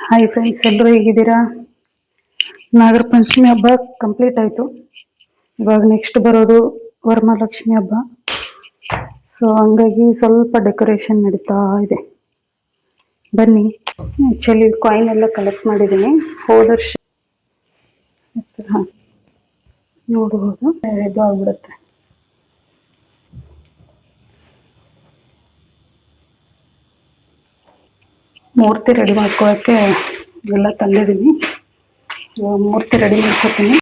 Hi friends, ಎಲ್ಲರೂ ಹೇಗಿದ್ದೀರಾ? ನಾಗರ ಪಂಚಮಿ ಹಬ್ಬ ಕಂಪ್ಲೀಟ್ ಆಯಿತು. ಇವಾಗ ನೆಕ್ಸ್ಟ್ ಬರೋದು ವರಮಹಾಲಕ್ಷ್ಮಿ ಹಬ್ಬ. ಸೊ ಹಂಗಾಗಿ ಸ್ವಲ್ಪ ಡೆಕೋರೇಷನ್ ನಡೀತಾ ಇದೆ. ಬನ್ನಿ. ಆ್ಯಕ್ಚುಲಿ ಕಾಯಿನ್ ಎಲ್ಲ ಕಲೆಕ್ಟ್ ಮಾಡಿದ್ದೀನಿ. ಹೋದ ವರ್ಷ ನೋಡ್ಬೋದು, ಇದು ಆಗ್ಬಿಡುತ್ತೆ. ಮೂರ್ತಿ ರೆಡಿ ಮಾಡ್ಕೊಳ್ಳೋಕ್ಕೆ ಎಲ್ಲ ತಂದಿದ್ದೀನಿ. ಮೂರ್ತಿ ರೆಡಿ ಮಾಡ್ಕೊತೀನಿ.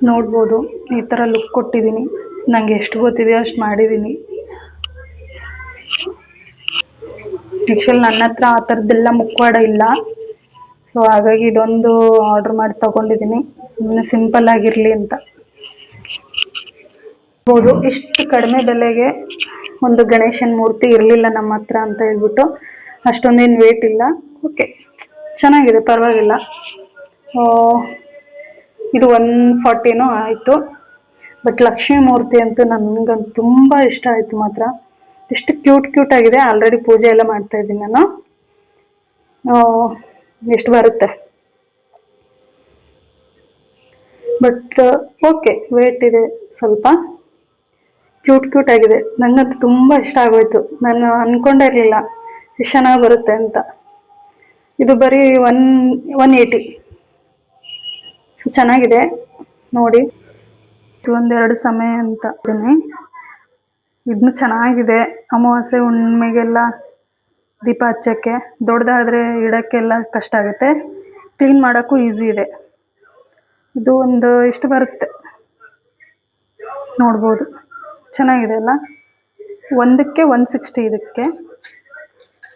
ನೋಡ್ಬೋದು, ಈ ಥರ ಲುಕ್ ಕೊಟ್ಟಿದ್ದೀನಿ. ನನಗೆ ಎಷ್ಟು ಗೊತ್ತಿದೆ ಅಷ್ಟು ಮಾಡಿದ್ದೀನಿ. ಆ್ಯಕ್ಚುಲಿ ನನ್ನ ಹತ್ರ ಆ ಥರದ್ದೆಲ್ಲ ಮುಖವಾಡ ಇಲ್ಲ. ಸೊ ಹಾಗಾಗಿ ಇದೊಂದು ಆರ್ಡ್ರ್ ಮಾಡಿ ತೊಗೊಂಡಿದ್ದೀನಿ, ಸುಮ್ಮನೆ ಸಿಂಪಲ್ ಆಗಿರಲಿ ಅಂತ. ಹೌದು, ಇಷ್ಟು ಕಡಿಮೆ ಬೆಲೆಗೆ ಒಂದು ಗಣೇಶನ ಮೂರ್ತಿ ಇರಲಿಲ್ಲ ನಮ್ಮ ಹತ್ರ ಅಂತ ಹೇಳ್ಬಿಟ್ಟು ಅಷ್ಟೊಂದೇನು ವೇಟ್ ಇಲ್ಲ. ಓಕೆ, ಚೆನ್ನಾಗಿದೆ, ಪರವಾಗಿಲ್ಲ. ಇದು 140 ಆಯಿತು. ಬಟ್ ಲಕ್ಷ್ಮೀ ಮೂರ್ತಿ ಅಂತೂ ನನಗಂತೂ ತುಂಬ ಇಷ್ಟ ಆಯಿತು ಮಾತ್ರ. ಎಷ್ಟು ಕ್ಯೂಟ್ ಆಗಿದೆ. ಆಲ್ರೆಡಿ ಪೂಜೆ ಎಲ್ಲ ಮಾಡ್ತಾ ಇದ್ದೀನಿ ನಾನು. ಎಷ್ಟು ಬರುತ್ತೆ, ಬಟ್ ಓಕೆ, ವೇಟ್ ಇದೆ ಸ್ವಲ್ಪ. ಕ್ಯೂಟ್ ಆಗಿದೆ. ನನಗಂತೂ ತುಂಬ ಇಷ್ಟ ಆಗೋಯ್ತು. ನಾನು ಅಂದ್ಕೊಂಡೇ ಇರಲಿಲ್ಲ ಎಷ್ಟು ಚೆನ್ನಾಗಿ ಬರುತ್ತೆ ಅಂತ. ಇದು ಬರೀ 180. ಚೆನ್ನಾಗಿದೆ ನೋಡಿ. ಒಂದೆರಡು ಸಮಯ ಅಂತ ಇದ್ದೀನಿ. ಇದನ್ನು ಚೆನ್ನಾಗಿದೆ. ಅಮಾವಾಸ್ಯೆ ಹುಣ್ಣಿಮೆಗೆಲ್ಲ ದೀಪ ಹಚ್ಚೋಕ್ಕೆ, ದೊಡ್ಡದಾದರೆ ಇಡೋಕ್ಕೆಲ್ಲ ಕಷ್ಟ ಆಗುತ್ತೆ. ಕ್ಲೀನ್ ಮಾಡೋಕ್ಕೂ ಈಸಿ ಇದೆ. ಇದು ಒಂದು ಎಷ್ಟು ಬರುತ್ತೆ ನೋಡ್ಬೋದು. ಚೆನ್ನಾಗಿದೆ ಅಲ್ಲ. ಒಂದಕ್ಕೆ 160. ಇದಕ್ಕೆ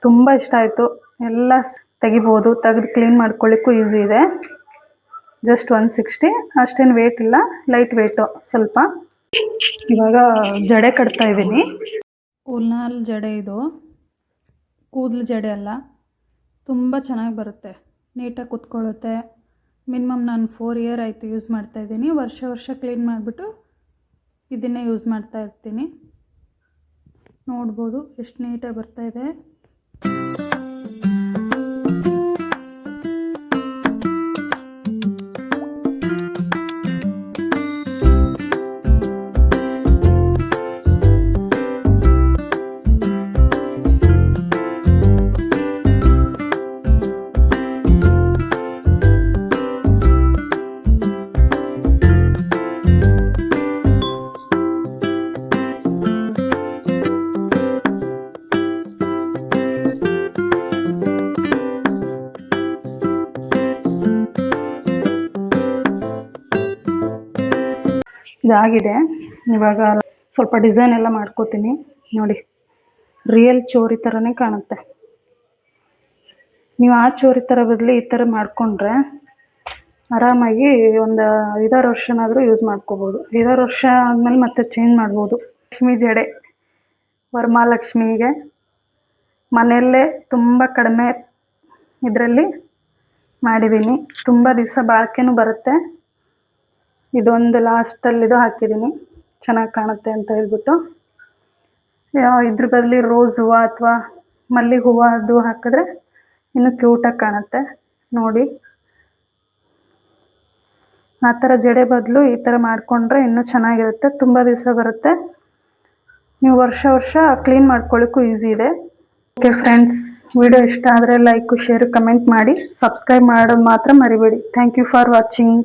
ತುಂಬ ಇಷ್ಟ ಆಯಿತು. ಎಲ್ಲ ತೆಗಿಬೋದು, ತೆಗೆದು ಕ್ಲೀನ್ ಮಾಡ್ಕೊಳ್ಳಿಕ್ಕೂ ಈಸಿ ಇದೆ. ಜಸ್ಟ್ 160, ಅಷ್ಟೇನು ವೇಟ್ ಇಲ್ಲ, ಲೈಟ್ ವೇಟು ಸ್ವಲ್ಪ. ಇವಾಗ ಜಡೆ ಕಟ್ತಾ ಇದ್ದೀನಿ. ಉಲ್ನಾಲ್ ಜಡೆ, ಇದು ಕೂದಲು ಜಡೆ ಅಲ್ಲ. ತುಂಬ ಚೆನ್ನಾಗಿ ಬರುತ್ತೆ, ನೀಟಾಗಿ ಕುತ್ಕೊಳ್ಳುತ್ತೆ. ಮಿನಿಮಮ್ ನಾನು 4 ಇಯರ್ ಆಯಿತು ಯೂಸ್ ಮಾಡ್ತಾಯಿದ್ದೀನಿ. ವರ್ಷ ಕ್ಲೀನ್ ಮಾಡಿಬಿಟ್ಟು ಇದನ್ನೇ ಯೂಸ್ ಮಾಡ್ತಾ ಇರ್ತೀನಿ. ನೋಡ್ಬೋದು ಎಷ್ಟು ನೀಟಾಗಿ ಬರ್ತಾಯಿದೆ. ಇದಾಗಿದೆ. ಇವಾಗ ಸ್ವಲ್ಪ ಡಿಸೈನ್ ಎಲ್ಲ ಮಾಡ್ಕೋತೀನಿ. ನೋಡಿ, ರಿಯಲ್ ಚೋರಿ ಥರನೇ ಕಾಣುತ್ತೆ. ನೀವು ಆ ಚೋರಿ ಥರ ಬದಲು ಈ ಥರ ಮಾಡಿಕೊಂಡ್ರೆ ಆರಾಮಾಗಿ ಒಂದು 5-6 ವರ್ಷನಾದರೂ ಯೂಸ್ ಮಾಡ್ಕೋಬೋದು. 5-6 ವರ್ಷ ಆದಮೇಲೆ ಮತ್ತೆ ಚೇಂಜ್ ಮಾಡ್ಬೋದು. ಲಕ್ಷ್ಮೀ ಜಡೆ ವರಮಹಾಲಕ್ಷ್ಮಿಗೆ ಮನೆಯಲ್ಲೇ ತುಂಬ ಕಡಿಮೆ ಇದರಲ್ಲಿ ಮಾಡಿದ್ದೀನಿ. ತುಂಬ ದಿವಸ ಬಾಳಿಕೆನೂ ಬರುತ್ತೆ. ಇದೊಂದು ಲಾಸ್ಟಲ್ಲಿ ಇದು ಹಾಕಿದ್ದೀನಿ, ಚೆನ್ನಾಗಿ ಕಾಣುತ್ತೆ ಅಂತ ಹೇಳ್ಬಿಟ್ಟು. ಇದ್ರ ಬದಲು ರೋಸ್ ಹೂವು ಅಥವಾ ಮಲ್ಲಿಗೆ ಹೂವು ಅದು ಹಾಕಿದ್ರೆ ಇನ್ನೂ ಕ್ಯೂಟಾಗಿ ಕಾಣುತ್ತೆ. ನೋಡಿ, ಆ ಥರ ಜಡೆ ಬದಲು ಈ ಥರ ಮಾಡಿಕೊಂಡ್ರೆ ಇನ್ನೂ ಚೆನ್ನಾಗಿರುತ್ತೆ, ತುಂಬ ದಿವಸ ಬರುತ್ತೆ. ನೀವು ವರ್ಷ ಕ್ಲೀನ್ ಮಾಡ್ಕೊಳ್ಳಿಕ್ಕೂ ಈಸಿ ಇದೆ. ಓಕೆ ಫ್ರೆಂಡ್ಸ್, ವಿಡಿಯೋ ಇಷ್ಟ ಆದರೆ ಲೈಕ್, ಶೇರ್, ಕಮೆಂಟ್ ಮಾಡಿ. ಸಬ್ಸ್ಕ್ರೈಬ್ ಮಾಡೋದು ಮಾತ್ರ ಮರಿಬೇಡಿ. Thank you for watching.